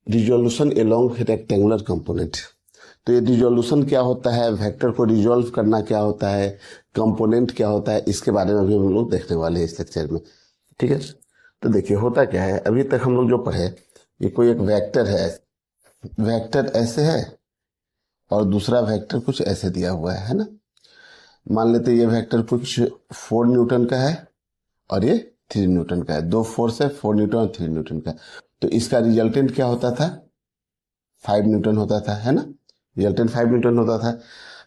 Resolution along rectangular component. तो ये resolution क्या होता है, वेक्टर को रिजोल्व करना क्या होता है, कंपोनेंट क्या होता है, इसके बारे में भी हम लोग देखने वाले हैं इस लेक्चर में। ठीक है, तो देखिए होता क्या है, अभी तक हम लोग जो पढ़े, ये कोई एक वेक्टर है, वेक्टर ऐसे है और दूसरा वेक्टर कुछ ऐसे दिया हुआ है ना। मान लेते ये वेक्टर कुछ 4 न्यूटन का है और ये 3 न्यूटन का है, दो फोर्स है 4 न्यूटन और 3 न्यूटन का। तो इसका रिजल्टेंट क्या होता था, 5 न्यूटन होता था, है ना। रिजल्टेंट 5 न्यूटन होता था।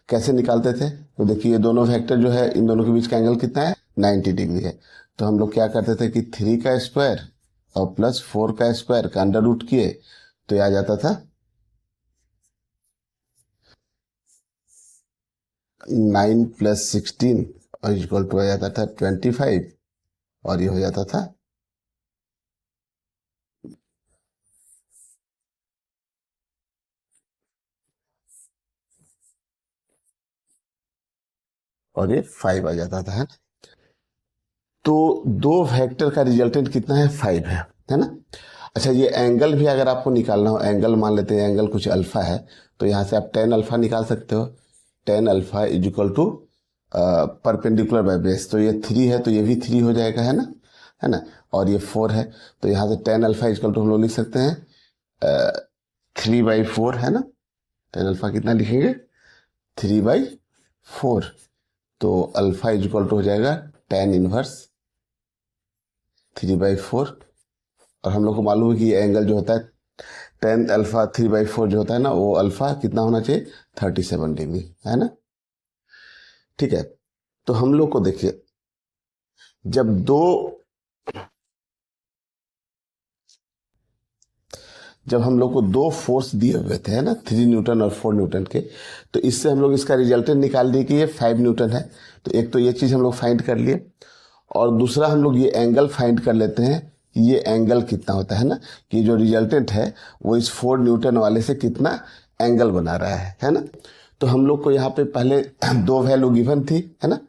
कैसे निकालते थे, तो देखिए ये दोनों वेक्टर जो है, इन दोनों के बीच का एंगल कितना है, 90 डिग्री है। तो हम लोग क्या करते थे कि 3 का स्क्वायर और प्लस 4 का स्क्वायर का अंडर रूट किए तो ये आ जाता था 9 + 16 और इक्वल टू आ जाता था 25 और ये हो जाता था और ये 5 आ जाता था, है। तो दो वेक्टर का रिजल्टेंट कितना है, 5 है ना। अच्छा, ये एंगल भी अगर आपको निकालना हो, एंगल मान लेते हैं एंगल कुछ अल्फा है, तो यहाँ से आप tan अल्फा निकाल सकते हो। tan alpha is equal to perpendicular by base, तो ये 3 है तो ये भी 3 हो जाएगा, है ना, है ना। और ये 4 है तो यहाँ से tan alpha is equal to हम लोग लिख सकते हैं 3/4, है ना। tan अल्फा कितना लिखेंगे, 3/4। तो अल्फा इज इक्वल टू हो जाएगा tan इनवर्स 3/4। और हम लोग को मालूम है कि ये एंगल जो होता है tan अल्फा 3/4 जो होता है ना, वो अल्फा कितना होना चाहिए, 37 डिग्री, है ना। ठीक है, तो हम लोग को देखिए, जब हम लोग को दो फोर्स दिए हुए थे, है ना, 3 न्यूटन और 4 न्यूटन के, तो इससे हम लोग इसका रिजल्टेंट निकाल दिए कि ये 5 न्यूटन है। तो एक तो ये चीज़ हम लोग फाइंड कर लिए, और दूसरा हम लोग ये एंगल फाइंड कर लेते हैं कि ये एंगल कितना होता है ना, कि जो रिजल्टेंट है वो इस 4 न्यूटन वाले से कितना एंगल बना रहा है ना। तो हम लोग को यहाँ पे पहले दो वैल्यू गिवन थी, है ना,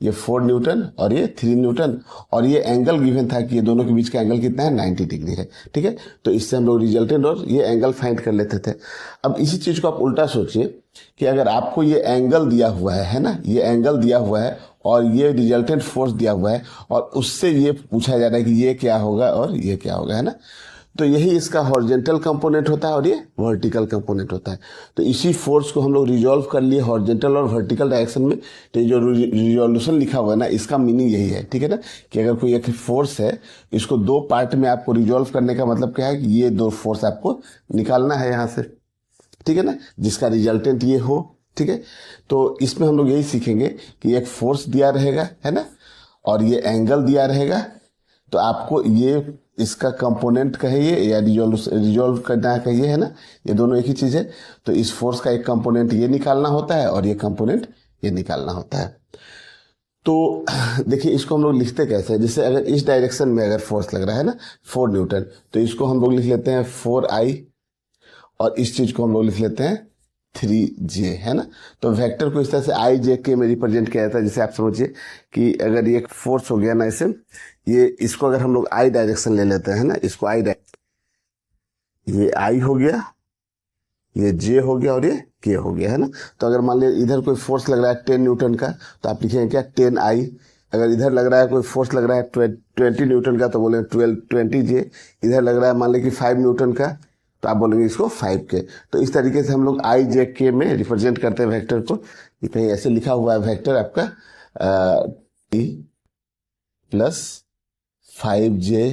ये 4 न्यूटन और ये 3 न्यूटन, और ये एंगल गिवन था कि ये दोनों के बीच का एंगल कितना है, 90 डिग्री है। ठीक है, तो इससे हम लोग रिजल्टेंट और ये एंगल फाइंड कर लेते थे। अब इसी चीज़ को आप उल्टा सोचिए कि अगर आपको ये एंगल दिया हुआ है ना, ये एंगल दिया हुआ है और ये रिजल्टेंट फोर्स दिया हुआ है, और उससे ये पूछा जा रहा है कि ये क्या होगा और ये क्या होगा, है ना। तो यही इसका हॉरिजेंटल कंपोनेंट होता है और ये वर्टिकल कंपोनेंट होता है। तो इसी फोर्स को हम लोग रिजॉल्व कर लिए हॉरिजेंटल और वर्टिकल डायरेक्शन में। तो जो रिजोल्यूशन लिखा हुआ है ना, इसका मीनिंग यही है, ठीक है ना, कि अगर कोई एक फोर्स है, इसको दो पार्ट में आपको रिजॉल्व करने का मतलब क्या है कि ये दो फोर्स आपको निकालना है यहाँ से, ठीक है ना, जिसका रिजल्टेंट ये हो। ठीक है, तो इसमें हम लोग यही सीखेंगे कि एक फोर्स दिया रहेगा, है ना, और ये एंगल दिया रहेगा। तो आपको ये इसका कंपोनेंट कहिए या रिजोल्व करना कहिए, है ना, ये दोनों एक ही चीज है। तो इस फोर्स का एक कंपोनेंट ये निकालना होता है और ये कंपोनेंट ये निकालना होता है। तो देखिए इसको हम लोग लिखते कैसे हैं, जैसे अगर इस डायरेक्शन में अगर फोर्स लग रहा है ना 4 न्यूटन, तो इसको हम लोग लिख लेते हैं 4I, और इस चीज को हम लोग लिख लेते हैं 3J, है ना। तो वेक्टर को इस तरह से IJ में रिप्रेजेंट किया जाता है। जैसे आप समझिए कि अगर ये एक फोर्स हो गया ना, इसे ये इसको अगर हम लोग I डायरेक्शन ले लेते हैं ना, इसको I डायरेक्शन, ये I हो गया, ये J हो गया और ये K हो गया, है ना। तो अगर मान लीजिए इधर कोई फोर्स लग रहा है 10 न्यूटन का, तो आप लिखेंगे क्या, 10I। अगर इधर लग रहा है कोई फोर्स लग रहा है 20 न्यूटन का, तो बोले 20J। इधर लग रहा है मान लीजिए कि 5 न्यूटन का, तो आप बोलेंगे इसको 5K। तो इस तरीके से हम लोग IJK में रिप्रेजेंट करते हैं वेक्टर को। कहीं ऐसे लिखा हुआ है वेक्टर आपका T plus 5J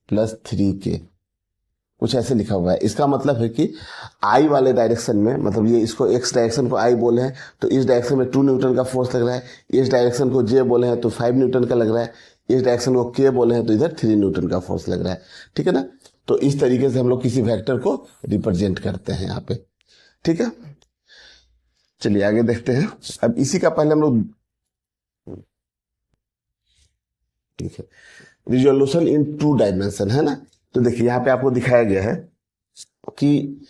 plus 3K, कुछ ऐसे लिखा हुआ है। इसका मतलब है कि आई वाले डायरेक्शन में, मतलब ये इसको एक्स डायरेक्शन को आई बोले हैं, तो इस डायरेक्शन में 2 न्यूटन का फोर्स लग रहा है। इस डायरेक्शन को जे बोले हैं तो 5 न्यूटन का लग रहा है। इस डायरेक्शन को के बोले हैं तो इधर 3 न्यूटन का फोर्स लग रहा है, ठीक है ना। तो इस तरीके से हम लोग किसी वेक्टर को रिप्रेजेंट करते हैं यहाँ पे, ठीक है। चलिए आगे देखते हैं। अब इसी का पहले हम लोग, ठीक है, रिजोल्यूशन इन 2 डायमेंशन, है ना। तो देखिए यहाँ पे आपको दिखाया गया है कि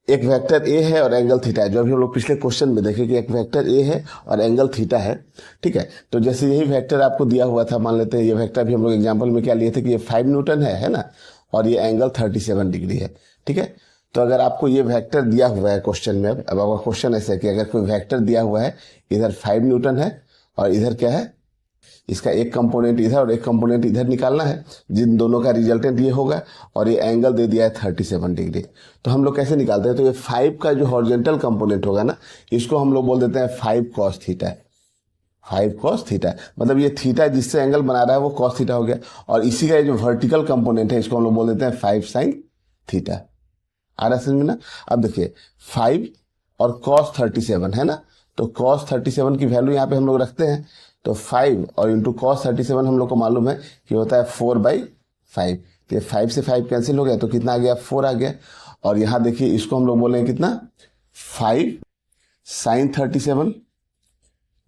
एक वेक्टर ए है और एंगल थीटा है। जो अभी हम लोग पिछले क्वेश्चन में देखे कि एक वेक्टर ए है और एंगल थीटा है, ठीक है। तो जैसे यही वेक्टर आपको दिया हुआ था, मान लेते हैं ये वेक्टर भी हम लोग एग्जांपल में क्या लिए थे कि ये 5 न्यूटन है ना, और ये एंगल 37 डिग्री है। ठीक है, तो अगर आपको ये वेक्टर दिया हुआ है क्वेश्चन में, अब आपका क्वेश्चन ऐसा है कि अगर कोई वेक्टर दिया हुआ है, इधर 5 न्यूटन है और इधर क्या है, इसका एक कंपोनेंट इधर और एक कंपोनेंट इधर निकालना है, जिन दोनों का रिजल्टेंट ये होगा, और ये एंगल दे दिया है 37 डिग्री। तो हम लोग कैसे निकालते हैं, तो ये 5 का जो हॉरिजॉन्टल कंपोनेंट होगा ना, इसको हम लोग बोल देते हैं 5 cos थीटा। 5 cos थीटा मतलब ये थीटा जिससे एंगल बना रहा है वो cos थीटा हो गया, और इसी का जो वर्टिकल कंपोनेंट है इसको हम लोग बोल देते हैं 5 sin थीटा। आ रहा है समझ में ना। अब देखिए 5 और cos 37 है ना, तो cos 37 की वैल्यू यहाँ पे हम लोग रखते हैं, तो 5 और इंटू cos 37 हम लोग को मालूम है कि होता है 4/5। तो ये 5 से 5 कैंसिल हो गया, तो कितना आ गया, 4 आ गया। और यहाँ देखिए इसको हम लोग बोलेंगे कितना, 5 sin 37।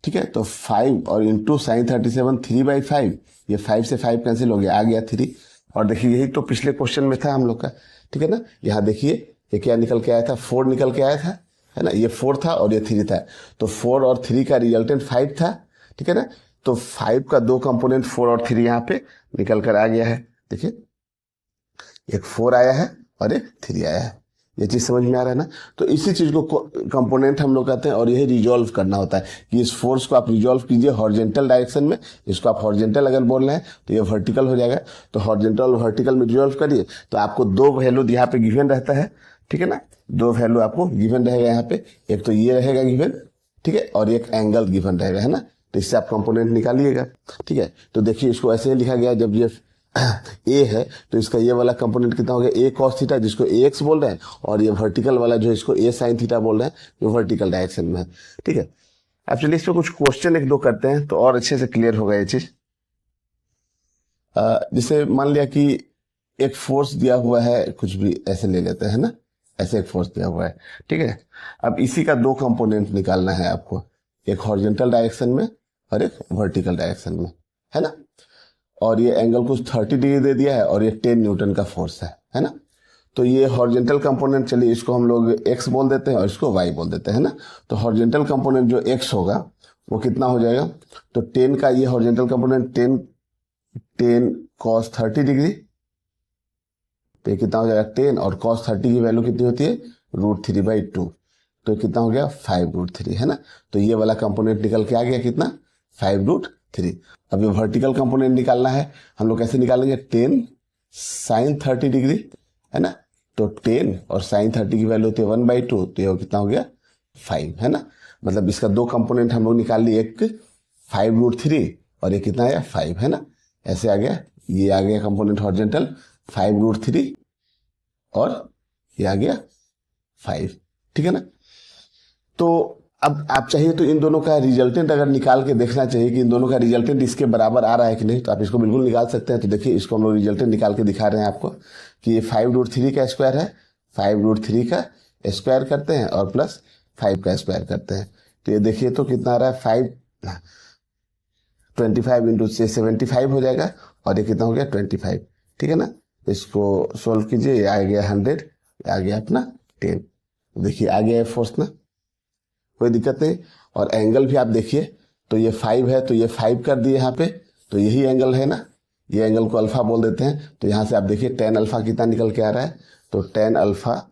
ठीक है, तो 5 और इंटू sin 37 3/5, ये 5 से 5 कैंसिल हो गया, आ गया 3। और देखिए यही तो पिछले क्वेश्चन में था हम लोग का। ठीक है ना, यहाँ देखिए ये क्या निकल के आया था, 4 निकल के आया था, है ना, ये 4 था और ये 3 था, तो 4 और 3 का रिजल्टेंट 5 था। ठीक है ना, तो 5 का दो कंपोनेंट 4 और 3 यहाँ पे निकल कर आ गया है। देखिए एक 4 आया है और एक 3 आया है, ये चीज समझ में आ रहा है ना। तो इसी चीज को कंपोनेंट हम लोग कहते हैं, और यही रिजॉल्व करना होता है कि इस फोर्स को आप रिजॉल्व कीजिए हॉरिजॉन्टल डायरेक्शन में। इसको आप हॉरिजॉन्टल अगर बोल रहे हैं तो ये वर्टिकल हो जाएगा, तो हॉरिजॉन्टल और वर्टिकल में रिजॉल्व करिए, तो आपको दो वैल्यू यहाँ पे गिवन रहता है। ठीक है ना, दो वैल्यू आपको गिवन रहेगा यहाँ पे, एक तो ये रहेगा गिवन, ठीक है, और एक एंगल गिवन रहेगा, है ना। तो इससे आप कंपोनेंट निकालिएगा। ठीक है, तो देखिए इसको ऐसे ही लिखा गया, जब ये ए है तो इसका ये वाला कंपोनेंट कितना हो गया, ए cos थीटा, जिसको ए एक्स बोल रहे हैं, और ये वर्टिकल वाला जो इसको ए sin थीटा बोल रहे हैं, जो वर्टिकल डायरेक्शन में है। ठीक है, अब चलिए इसमें कुछ क्वेश्चन एक दो करते हैं तो और अच्छे से क्लियर होगा ये चीज। जैसे मान लिया कि एक फोर्स दिया हुआ है, कुछ भी ऐसे ले लेते हैं ना, ऐसे एक फोर्स दिया हुआ है। ठीक है, अब इसी का दो कंपोनेंट निकालना है आपको, एक हॉरिजॉन्टल डायरेक्शन में और एक वर्टिकल डायरेक्शन में, है ना। और ये एंगल कुछ 30 डिग्री दे दिया है और ये 10 न्यूटन का फोर्स है ना। तो ये हॉरिजॉन्टल कंपोनेंट, चलिए इसको हम लोग x बोल देते हैं और इसको y बोल देते हैं ना। तो हॉरिजॉन्टल कंपोनेंट जो x होगा वो कितना हो जाएगा, तो 10 का ये हॉरिजॉन्टल कंपोनेंट 10 cos 30 डिग्री, तो ये कितना हो जाएगा 10, और cos 30 की वैल्यू कितनी होती है, √3/2, तो कितना हो गया 5√3, है ना। तो ये वाला कंपोनेंट निकल के आ गया कितना, 5√3। अब ये वर्टिकल कंपोनेंट निकालना है, हम लोग कैसे निकालेंगे, 10 sin 30 डिग्री, है ना। तो 10 और sin 30 की वैल्यू होती है 1/2, तो ये कितना हो गया 5, है ना। मतलब इसका दो कंपोनेंट हम लोग निकाल लिए, एक 5√3 और ये कितना आया 5, है ना। ऐसे आ गया, ये आ गया कंपोनेंट हॉरिजॉन्टल 5√3 और ये आ गया 5। ठीक है ना। तो अब आप चाहिए तो इन दोनों का रिजल्टेंट अगर निकाल के देखना चाहिए कि इन दोनों का रिजल्टेंट इसके बराबर आ रहा है कि नहीं, तो आप इसको बिल्कुल निकाल सकते हैं। तो देखिए इसको हम लोग रिजल्टेंट निकाल के दिखा रहे हैं आपको कि ये 5√3 का स्क्वायर है, 5√3 का स्क्वायर करते हैं और प्लस 5 का स्क्वायर करते हैं। तो ये देखिए तो कितना आ रहा है, 25 इंटू से 75 हो जाएगा, और ये कितना हो गया 25। ठीक है ना, इसको सोल्व कीजिए, ये आ गया 100, आ गया अपना 10। देखिए आ गया फोर्स ना, कोई दिक्कत नहीं। और एंगल भी आप देखिए, तो ये 5 है तो ये 5 कर दिए यहाँ पे, तो यही एंगल है ना, ये एंगल को अल्फा बोल देते हैं। तो यहाँ से आप देखिए tan अल्फा कितना निकल के आ रहा है, तो tan अल्फा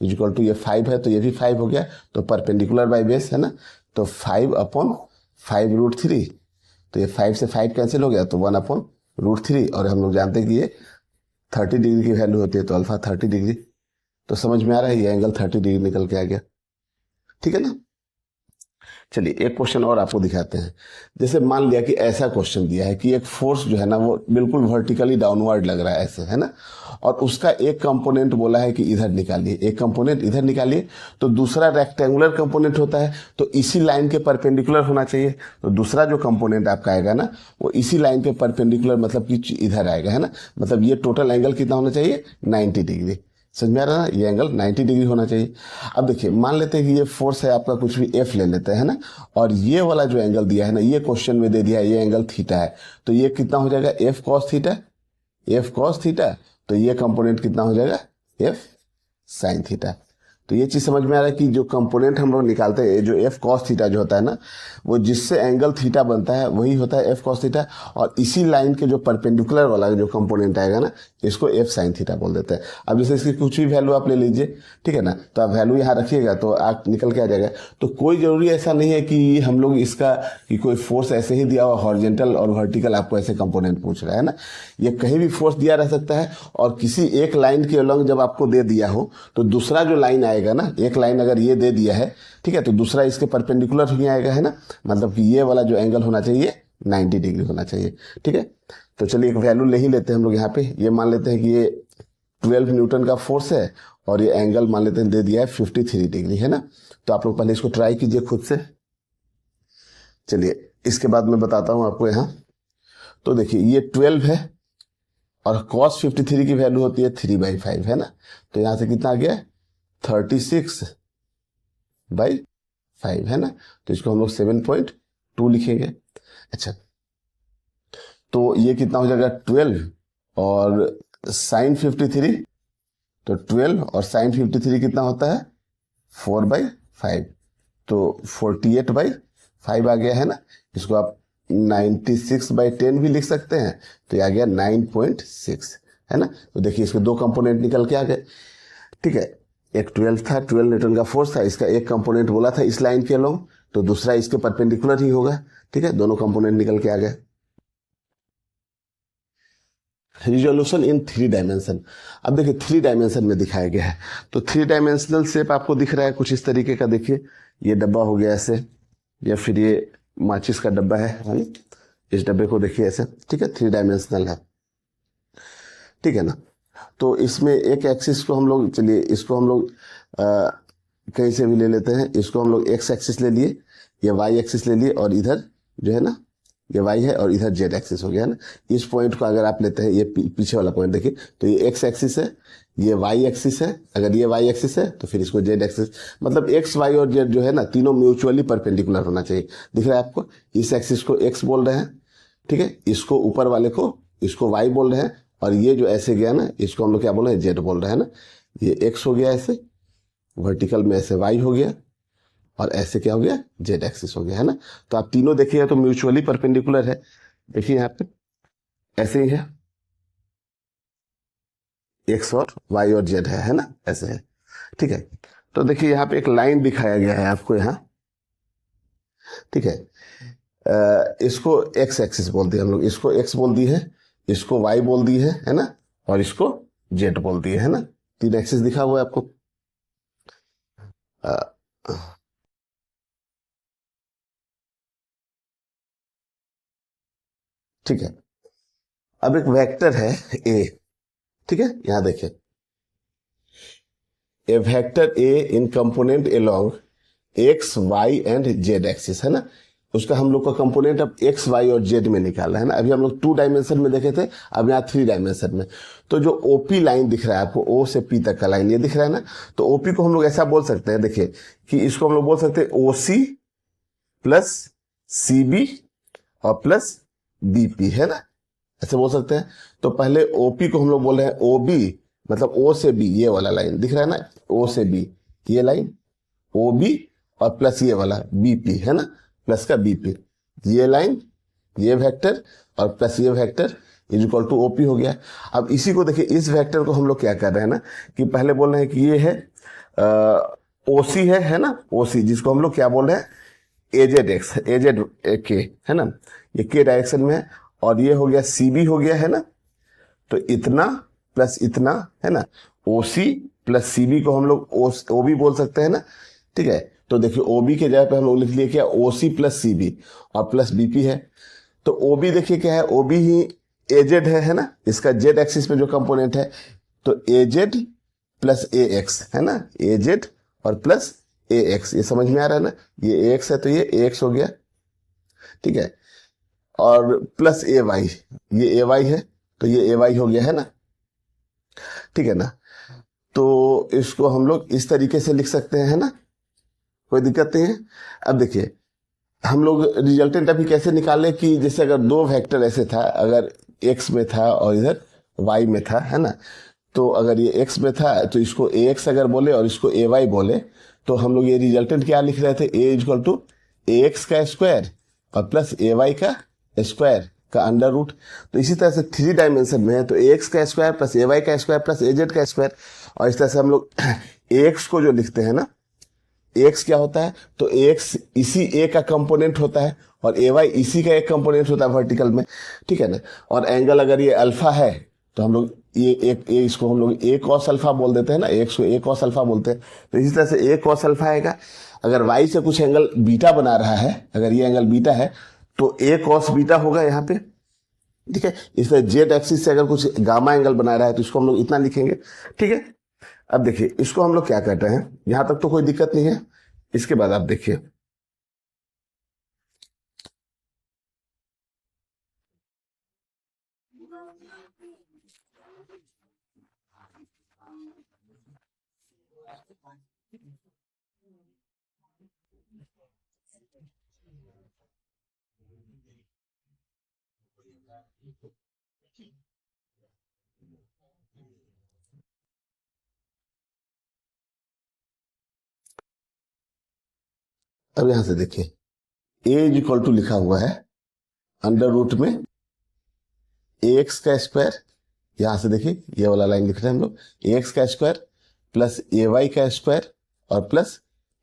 इक्वल टू ये 5 है तो ये भी 5 हो गया, तो परपेंडिकुलर बाय बेस है ना, तो 5/5√3, तो ये 5 से 5 कैंसिल हो गया, तो 1/√3। और हम लोग जानते हैं कि ये 30 डिग्री की वैल्यू होती है, तो अल्फा 30 डिग्री। तो समझ में आ रहा है, ये एंगल 30 डिग्री निकल के आ गया। ठीक है ना। चलिए एक क्वेश्चन और आपको दिखाते हैं। जैसे मान लिया कि ऐसा क्वेश्चन दिया है कि एक फोर्स जो है ना वो बिल्कुल वर्टिकली डाउनवर्ड लग रहा है ऐसे, है ना, और उसका एक कंपोनेंट बोला है कि इधर निकालिए, एक कंपोनेंट इधर निकालिए, तो दूसरा रेक्टेंगुलर कंपोनेंट होता है, तो इसी लाइन के परपेंडिकुलर होना चाहिए। तो दूसरा जो कंपोनेंट आपका आएगा ना वो इसी लाइन के परपेंडिकुलर, मतलब कि इधर आएगा, है ना। मतलब ये टोटल एंगल कितना होना चाहिए, 90 डिग्री। समझ में आ रहा है ना, ये एंगल 90 डिग्री होना चाहिए। अब देखिए मान लेते हैं कि ये फोर्स है आपका, कुछ भी एफ ले लेते हैं ना, और ये वाला जो एंगल दिया है ना, ये क्वेश्चन में दे दिया है ये एंगल थीटा है, तो ये कितना हो जाएगा F cos theta, F cos theta. तो ये कंपोनेंट कितना हो जाएगा एफ sin थीटा। तो ये चीज समझ में आ रहा है कि जो कंपोनेंट हम लोग निकालते हैं, जो एफ कॉस थीटा जो होता है ना, वो जिससे एंगल थीटा बनता है वही होता है एफ कॉस थीटा, और इसी लाइन के जो परपेंडिकुलर वाला जो कंपोनेंट आएगा ना, इसको एफ साइन थीटा बोल देते हैं। अब जैसे इसकी कुछ भी वैल्यू आप ले लीजिए, ठीक है ना, तो आप वैल्यू यहाँ रखिएगा तो आप निकल के आ जाएगा। तो कोई जरूरी ऐसा नहीं है कि हम लोग इसका कि कोई फोर्स ऐसे ही दिया हुआ हॉरिजॉन्टल और वर्टिकल आपको ऐसे कंपोनेंट पूछ रहा है ना, ये कहीं भी फोर्स दिया रह सकता है। और किसी एक लाइन के अलॉन्ग जब आपको दे दिया हो तो दूसरा जो लाइन आएगा ना, एक लाइन अगर ये दे दिया है, ठीक है, तो दूसरा इसके परपेंडिकुलर ही आएगा, है ना, मतलब कि ये वाला जो एंगल होना चाहिए 90 डिग्री होना चाहिए, ठीक है। तो चलिए एक वैल्यू ले ही लेते हैं हम लोग यहाँ पे। ये मान लेते हैं कि ये 12 न्यूटन का फोर्स है और ये एंगल मान लेते हैं दे दिया है 53 डिग्री, है ना। तो आप लोग पहले इसको ट्राई कीजिए खुद से। चलिए इसके बाद मैं बताता हूं आपको यहाँ। तो देखिए ये 12 है और cos 53 की वैल्यू होती है 3/5, है ना। तो यहां से कितना आ गया 36/5, है ना। तो इसको हम लोग 7.2 लिखेंगे। अच्छा, तो ये कितना हो जाएगा 12 और साइन 53, तो 12 और साइन 53 कितना होता है 4/5, तो 48/5 आ गया, है ना। इसको आप 96/10 भी लिख सकते हैं, तो ये आ गया 9.6, है ना। तो देखिए इसके दो कंपोनेंट निकल के आ गए, ठीक है। एक 12 था, 12 न्यूटन का फोर्स था, इसका एक कंपोनेंट बोला था इस लाइन के अलोंग, तो दूसरा इसके परपेंडिकुलर ही होगा, ठीक है। दोनों कंपोनेंट निकल के आ गए। Resolution in 3 dimension. अब देखिए 3 डायमेंशन में दिखाया गया है, तो 3 डायमेंशनल शेप आपको दिख रहा है कुछ इस तरीके का। देखिए ये डब्बा हो गया ऐसे, या फिर ये माचिस का डब्बा है, इस डब्बे को देखिए ऐसे, ठीक है, 3 डायमेंशनल है, ठीक है ना। तो इसमें एक एक्सिस को हम लोग, चलिए इसको हम लोग कहीं से भी ले लेते हैं। इसको हम लोग एक्स एक्सिस ले लिए, ये वाई एक्सिस ले लिए, और इधर जो है ना ये वाई है और इधर जेड एक्सिस हो गया, है ना। इस पॉइंट को अगर आप लेते हैं, ये पीछे वाला पॉइंट देखिए, तो ये एक्स एक्सिस है, ये वाई एक्सिस है। अगर ये वाई एक्सिस है तो फिर इसको जेड एक्सिस, मतलब एक्स वाई और जेड जो है ना तीनों म्यूचुअली परपेंडिकुलर होना चाहिए। दिख रहा है आपको, इस एक्सिस को एक्स बोल रहे हैं, ठीक है, इसको ऊपर वाले को इसको वाई बोल रहे हैं, और ये जो ऐसे गया ना इसको हम लोग क्या बोल रहे हैं जेड बोल रहे हैं ना। ये एक्स हो गया ऐसे, वर्टिकल में ऐसे वाई हो गया, और ऐसे क्या हो गया जेड एक्सिस हो गया, है ना। तो आप तीनों देखिएगा तो म्यूचुअली परपेंडिकुलर है। देखिए यहाँ पे ऐसे ही है, एक्स और वाई और जेड है ना, ऐसे है, ठीक है। तो देखिए यहाँ पे एक लाइन दिखाया गया है आपको यहाँ, ठीक है। इसको एक्स एक्सिस बोल दिया हम लोग, इसको एक्स बोल दी है, इसको वाई बोल दी है ना, और इसको जेड बोल दी है ना। 3 एक्सिस दिखा हुआ है आपको। ठीक है, अब एक वेक्टर है ए, ठीक है, यहां देखिए A vector A in component along X Y and Z axis, है ना। उसका हम लोग का कंपोनेंट अब एक्स वाई और जेड में निकाला है ना। अभी हम लोग 2 डायमेंशन में देखे थे, अब यहाँ 3 डायमेंशन में। तो जो ओपी लाइन दिख रहा है आपको, ओ से पी तक का लाइन ये दिख रहा है ना, तो ओपी को हम लोग ऐसा बोल सकते हैं, देखिए कि इसको हम लोग बोल सकते हैं ओसी प्लस सीबी और प्लस बीपी, है ना, ऐसे बोल सकते हैं। तो पहले ओपी को हम लोग बोल रहे हैं ओबी, मतलब ओ से बी, ये वाला लाइन दिख रहा है ना, ओ से बी ये लाइन ओबी, और प्लस ये वाला बीपी, है ना, प्लस का बीपी, ये लाइन ये वेक्टर और प्लस ये vector is equal to OP हो गया। अब इसी को देखिए, इस वेक्टर को हम लोग क्या कर रहे हैं ना, कि पहले बोल रहे हैं कि ये है ओसी है ना, ओसी जिसको हम लोग क्या बोल रहे हैं एजेड एक्स, एजेड के, है ना, ये के डायरेक्शन में है, और ये हो गया सीबी हो गया, है ना। तो इतना प्लस इतना, है ना, ओसी प्लस सीबी को हम लोग ओबी बोल सकते हैं ना, ठीक है। तो देखिए ओबी के जगह पे हम लोग लिख लिए क्या, ओसी प्लस सीबी और प्लस बीपी है। तो ओबी देखिए क्या है, ओबी ही एजेड है ना, इसका जेड एक्सिस में जो कंपोनेंट है, तो एजेड प्लस ए एक्स, है ना, एजेड और प्लस ए एक्स, ये समझ में आ रहा है ना। ये एक्स है तो ये एक्स हो गया, ठीक है, और प्लस ए वाई, ये ए वाई है तो ये ए वाई हो गया, है ना, ठीक है ना। तो इसको हम लोग इस तरीके से लिख सकते हैं, है ना, कोई दिक्कत नहीं है। अब देखिए हम लोग रिजल्टेंट अभी कैसे निकाले, कि जैसे अगर 2 वेक्टर ऐसे था, अगर एक्स में था और इधर वाई में था, है ना, तो अगर ये x में था तो इसको ax अगर बोले और इसको ay बोले तो हम लोग ये रिजल्टेंट क्या लिख रहे थे, a इक्वल टू ax का स्क्वायर और प्लस ay का स्क्वायर का अंडर रूट। तो इसी तरह से 3 डायमेंशन में है तो ax का स्क्वायर प्लस ay का स्क्वायर प्लस az का स्क्वायर। और इस तरह से हम लोग ax को जो लिखते हैं ना, ax क्या होता है, तो ax इसी a का कंपोनेंट होता है और ay इसी का एक कंपोनेंट होता है वर्टिकल में, ठीक है ना। और एंगल अगर ये अल्फा है तो हम लोग ये इसको हम लोग a cos अल्फा बोल देते हैं ना, x को a cos अल्फा बोलते हैं। तो इसी तरह से a cos अल्फा आएगा। अगर y से कुछ एंगल बीटा बना रहा है, अगर ये एंगल बीटा है तो a cos बीटा होगा यहाँ पे, ठीक है। इसलिए जेड एक्सिस से अगर कुछ गामा एंगल बना रहा है तो इसको हम लोग इतना लिखेंगे, ठीक है। अब देखिए इसको हम लोग क्या कर रहे हैं, यहां तक तो कोई दिक्कत नहीं है। इसके बाद आप देखिए अब यहां से देखिए a इज इक्वल टू लिखा हुआ है अंडर रूट में ax का स्क्वायर, यहां से देखिए ये वाला लाइन लिख रहे हैं हम लोग, ax का स्क्वायर प्लस ay का स्क्वायर और प्लस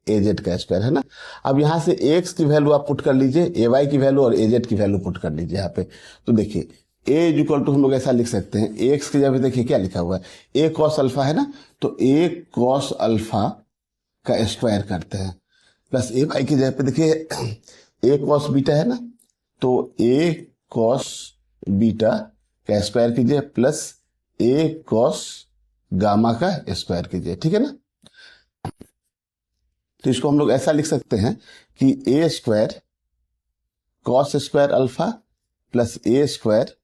az का स्क्वायर, है ना। अब यहां से x की वैल्यू आप पुट कर लीजिए, ay की वैल्यू और az की वैल्यू पुट कर लीजिए यहाँ पे। तो देखिए a इज इक्वल टू हम लोग ऐसा लिख सकते हैं, x की जगह देखिए क्या लिखा हुआ है, a cos अल्फा है ना, तो a cos अल्फा का स्क्वायर करते हैं प्लस ay की जगह पे देखिए a cos बीटा है ना, तो a cos बीटा का स्क्वायर कीजिए प्लस a cos गामा का स्क्वायर कीजिए, ठीक है ना। तो इसको हम लोग ऐसा लिख सकते हैं कि a square cos square alpha plus a square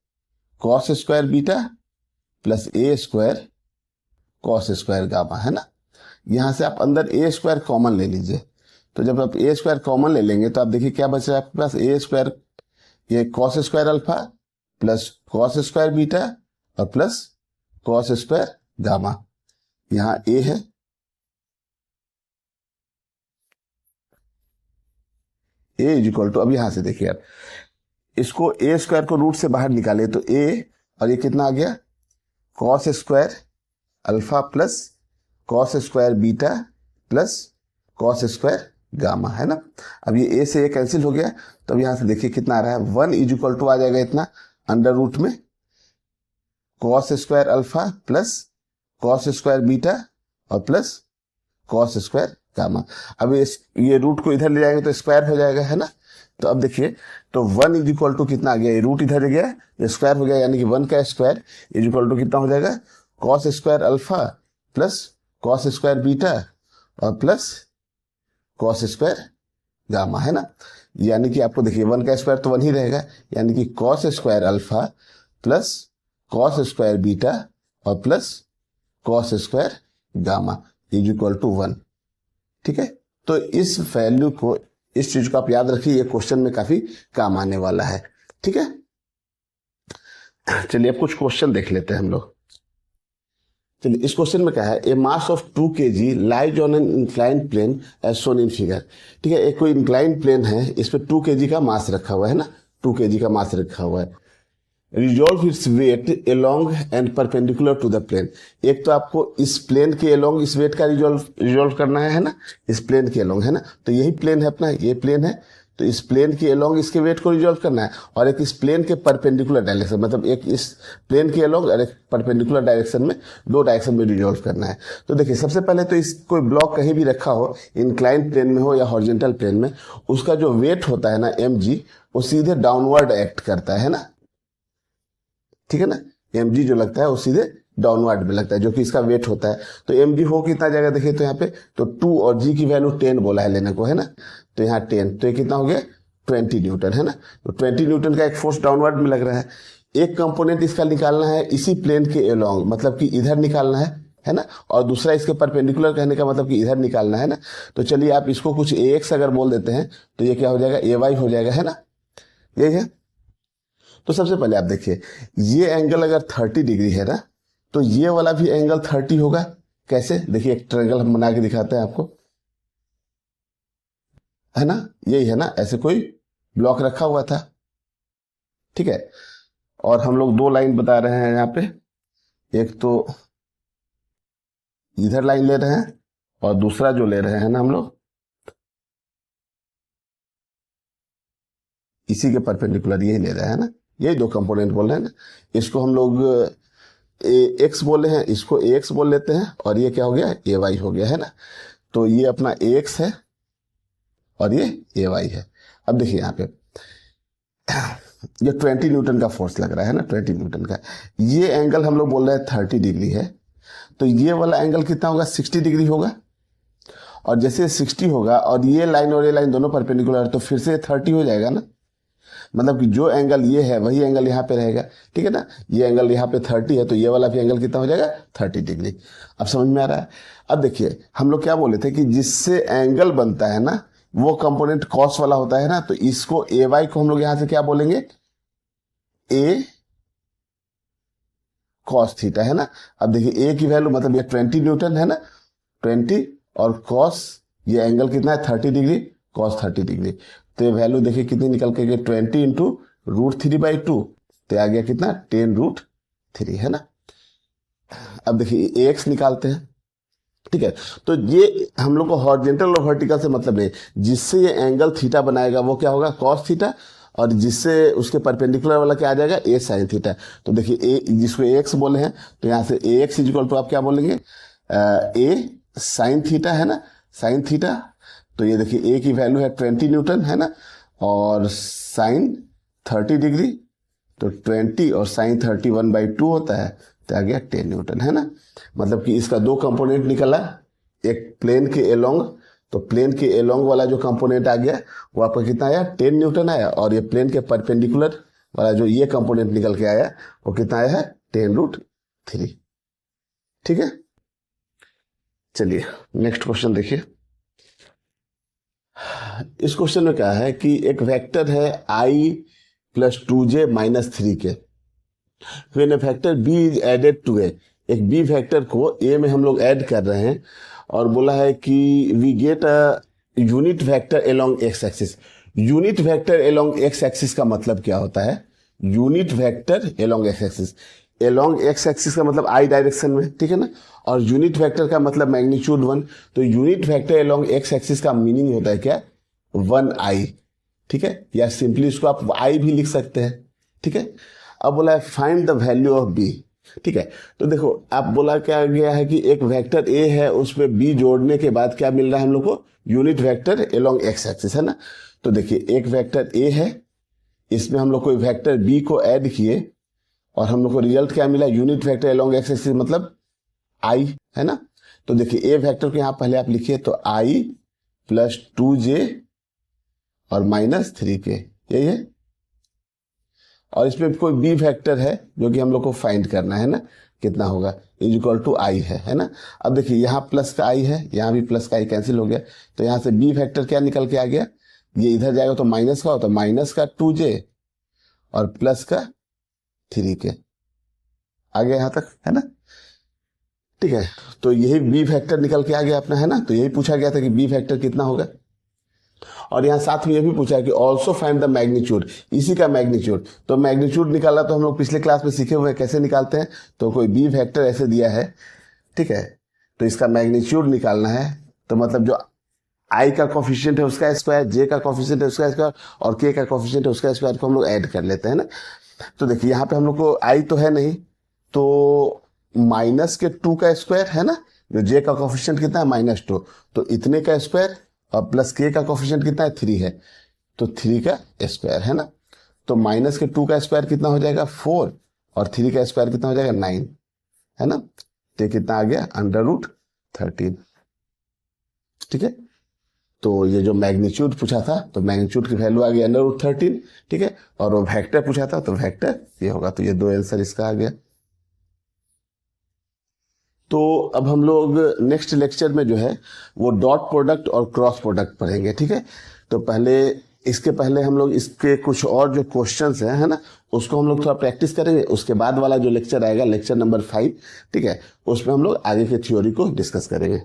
cos square beta plus a square cos square gamma, है ना। यहां से आप अंदर a स्क्वायर कॉमन ले लीजिए, तो जब आप a स्क्वायर कॉमन ले लेंगे तो आप देखिए क्या बच रहा है आपके पास, a स्क्वायर ये cos square alpha plus cos square beta और प्लस cos स्क्वायर गामा, यहां a है, a इज इक्वल टू, अब यहां से देखिए आप इसको a स्क्वायर को रूट से बाहर निकाले तो a और ये कितना आ गया cos square alpha plus cos square beta plus cos square gamma, है ना। अब ये a से a कैंसिल हो गया, तो अब यहां से देखिए कितना आ रहा है, 1 इज इक्वल टू आ जाएगा इतना अंडर रूट में cos square alpha plus cos square beta और प्लस cos स्क्वायर गामा। अब ये रूट को इधर ले जाएंगे तो स्क्वायर हो जाएगा, है ना। तो अब देखिए तो 1 इज इक्वल टू कितना आ गया, ये रूट इधर गया ये स्क्वायर हो गया, यानी कि 1 का स्क्वायर इज इक्वल टू कितना हो जाएगा, cos square alpha plus cos square beta और प्लस cos स्क्वायर गामा, है ना। यानी कि आपको देखिए 1 का स्क्वायर तो 1 ही रहेगा, यानी कि cos square alpha plus cos square beta और plus cos square gamma is equal to 1, ठीक है। तो इस वैल्यू को, इस चीज को आप याद रखिए, ये क्वेश्चन में काफी काम आने वाला है, ठीक है। चलिए अब कुछ क्वेश्चन देख लेते हैं हम लोग। चलिए इस क्वेश्चन में क्या है, a mass of 2 kg lies on an inclined plane as shown in figure, ठीक है। एक कोई इंक्लाइंड प्लेन है, इस पे 2 kg का मास रखा हुआ है ना, 2 kg का मास रखा हुआ है। Resolve its weight along and perpendicular to the plane. एक तो आपको इस प्लेन के एलोंग इस वेट का रिजॉल्व करना है ना, इस प्लेन के एलोंग, है ना। तो यही प्लेन है अपना, ये प्लेन है, तो इस प्लेन के एलोंग इसके वेट को रिजॉल्व करना है, और एक इस प्लेन के परपेंडिकुलर डायरेक्शन, मतलब एक इस प्लेन के एलोंग और एक परपेंडिकुलर डायरेक्शन में, 2 डायरेक्शन में रिजॉल्व करना है। तो देखिए सबसे पहले तो इस कोई ब्लॉक कहीं भी रखा हो, इंक्लाइंड प्लेन में हो या हॉरिजॉन्टल प्लेन में, उसका जो वेट होता है ना mg, वो सीधे डाउनवर्ड एक्ट करता है ना, ठीक है ना। mg जो लगता है वो सीधे डाउनवर्ड में लगता है, जो कि इसका वेट होता है। तो mg हो कितना जाएगा देखिए, तो यहाँ पे तो 2 और g की वैल्यू 10 बोला है लेने को, है ना। तो यहाँ 10, तो ये कितना हो गया 20 न्यूटन, है ना। तो 20 न्यूटन का एक फोर्स डाउनवर्ड में लग रहा है। एक कंपोनेंट इसका निकालना है इसी प्लेन के एलोंग, मतलब कि इधर निकालना है ना। और दूसरा इसके परपेंडिकुलर कहने का मतलब कि इधर निकालना है ना। तो चलिए आप इसको कुछ ax अगर बोल देते हैं तो ये क्या हो जाएगा, ay हो जाएगा, है ना। यही है। तो सबसे पहले आप देखिए ये एंगल अगर 30 डिग्री है ना, तो ये वाला भी एंगल 30 होगा। कैसे? देखिए एक ट्रायंगल हम बना के दिखाते हैं आपको, है ना, यही है ना, ऐसे कोई ब्लॉक रखा हुआ था, ठीक है, और हम लोग दो लाइन बता रहे हैं यहाँ पे, एक तो इधर लाइन ले रहे हैं और दूसरा जो ले रहे हैं ना हम लोग इसी के परपेंडिकुलर यही ले रहे हैं ना, यही दो कंपोनेंट बोल रहे हैं ना, इसको हम लोग एक्स बोले हैं, इसको ए एक्स बोल लेते हैं, और ये क्या हो गया, ए वाई हो गया, है ना। तो ये अपना ए एक्स है और ये ए वाई है। अब देखिए यहाँ पे ये 20 न्यूटन का फोर्स लग रहा है ना, 20 न्यूटन का। ये एंगल हम लोग बोल रहे हैं 30 डिग्री है, तो ये वाला एंगल कितना होगा, 60 डिग्री होगा। और जैसे 60 होगा और ये लाइन और ये लाइन दोनों परपेंडिकुलर, तो फिर से 30 हो जाएगा ना, मतलब कि जो एंगल ये है वही एंगल यहाँ पे रहेगा, ठीक है ना। ये एंगल यहाँ पे 30 है, तो ये वाला भी एंगल कितना हो जाएगा, 30 डिग्री। अब समझ में आ रहा है। अब देखिए हम लोग क्या बोले थे कि जिससे एंगल बनता है ना वो कंपोनेंट कॉस वाला होता है ना, तो इसको ए वाई को हम लोग यहां से क्या बोलेंगे, ए कॉस थीटा, है ना। अब देखिए ए की वैल्यू मतलब ये 20 न्यूटन है ना, 20, और कॉस ये एंगल कितना है, 30 डिग्री, कॉस 30 डिग्री। तो ये वैल्यू देखिए कितनी निकल के, 20 इंटू √3/2, तो आ गया कितना, 10√3, है ना। अब देखिए एक्स निकालते हैं, ठीक है। तो ये हम लोग को हॉरिजॉन्टल और वर्टिकल से मतलब नहीं, जिससे ये एंगल थीटा बनाएगा वो क्या होगा, कॉस थीटा, और जिससे उसके परपेंडिकुलर वाला क्या आ जाएगा, ए साइन थीटा। तो देखिए ए जिसको ए एक्स बोले हैं, तो यहाँ से ए एक्स इजिकल टू आप क्या बोलेंगे, ए साइन थीटा, है ना, साइन थीटा। तो ये देखिए ए की वैल्यू है 20 न्यूटन, है ना, और साइन 30 डिग्री, तो 20 और साइन 31/2 होता है, तो आ गया 10 न्यूटन, है ना। मतलब कि इसका दो कंपोनेंट निकला, एक प्लेन के एलोंग, तो प्लेन के एलोंग वाला जो कंपोनेंट आ गया वो आपका कितना आया, 10 न्यूटन आया, और ये प्लेन के परपेंडिकुलर वाला जो ये कंपोनेंट निकल के आया वो कितना आया है, 10√3, ठीक है। चलिए नेक्स्ट क्वेश्चन देखिए। इस क्वेश्चन में क्या है कि एक वेक्टर है i + 2j - 3k, when a factor b is added to A, एक b फैक्टर को a में हम लोग ऐड कर रहे हैं, और बोला है कि we get a unit vector along X axis. Unit vector along X axis का मतलब क्या होता है, unit vector along X axis, along X axis का मतलब आई डायरेक्शन में, ठीक है ना, और यूनिट वेक्टर का मतलब मैग्नीट्यूड 1। तो unit vector along X axis का मीनिंग होता है क्या, 1i, ठीक है, या सिंपली इसको आप i भी लिख सकते हैं, ठीक है। अब बोला है find the value of b, ठीक है। तो देखो आप बोला क्या गया है कि एक वेक्टर a है, उसमें b जोड़ने के बाद क्या मिल रहा है हम लोग को, unit vector along X axis, है ना। तो देखिए एक वेक्टर a है, इसमें हम लोग कोई वेक्टर b को ऐड किए, और हम लोग को रिजल्ट क्या मिला, unit vector along X axis मतलब i, है ना। तो देखिए a वेक्टर को यहां पहले आप लिखिए, तो i + 2j और -3k, यही है। और इसमें कोई बी फैक्टर है जो कि हम लोग को फाइंड करना है ना, कितना होगा, इजिकल टू आई है ना। अब देखिए यहाँ प्लस का आई है, यहाँ भी प्लस का आई कैंसिल हो गया, तो यहाँ से बी फैक्टर क्या निकल के आ गया, ये इधर जाएगा तो माइनस का हो, तो माइनस का 2j और प्लस का 3k आ गया यहाँ तक, है ना, ठीक है। तो यही बी फैक्टर निकल के आ गया अपना, है ना। तो यही पूछा गया था कि बी फैक्टर कितना होगा, और यहाँ साथ में ये भी पूछा है कि ऑल्सो फाइंड द मैग्नीट्यूड, इसी का मैग्नीट्यूड। तो मैग्नीट्यूड निकाला तो हम लोग पिछले क्लास में सीखे हुए कैसे निकालते हैं, तो कोई बी वेक्टर ऐसे दिया है, ठीक है, तो इसका मैग्नीट्यूड निकालना है, तो मतलब जो आई का कोफिशिएंट है उसका स्क्वायर, जे का कोफिशिएंट है उसका स्क्वायर, और के का कोफिशिएंट है उसका स्क्वायर को हम लोग ऐड कर लेते हैं ना। तो देखिए यहाँ पे हम लोग को आई तो है नहीं, तो -2 का स्क्वायर है ना, जो जे का कोफिशिएंट कितना है, -2, तो इतने का स्क्वायर, और प्लस के का कोफिशिएंट कितना है, 3 है, तो 3 का स्क्वायर, है ना। तो -2 का स्क्वायर कितना हो जाएगा, 4, और 3 का स्क्वायर कितना हो जाएगा, 9, है ना। तो कितना आ गया, √13, ठीक है। तो ये जो मैग्नीट्यूड पूछा था, तो मैग्नीट्यूड की वैल्यू आ गई √13, ठीक है, और वो वेक्टर पूछा था, तो वेक्टर ये होगा, तो ये दो आंसर इसका आ गया। तो अब हम लोग नेक्स्ट लेक्चर में जो है वो डॉट प्रोडक्ट और क्रॉस प्रोडक्ट पढ़ेंगे, ठीक है। तो पहले इसके पहले हम लोग इसके कुछ और जो क्वेश्चंस हैं, है ना, उसको हम लोग थोड़ा प्रैक्टिस करेंगे। उसके बाद वाला जो लेक्चर आएगा, लेक्चर नंबर 5, ठीक है, उसमें हम लोग आगे के थ्योरी को डिस्कस करेंगे।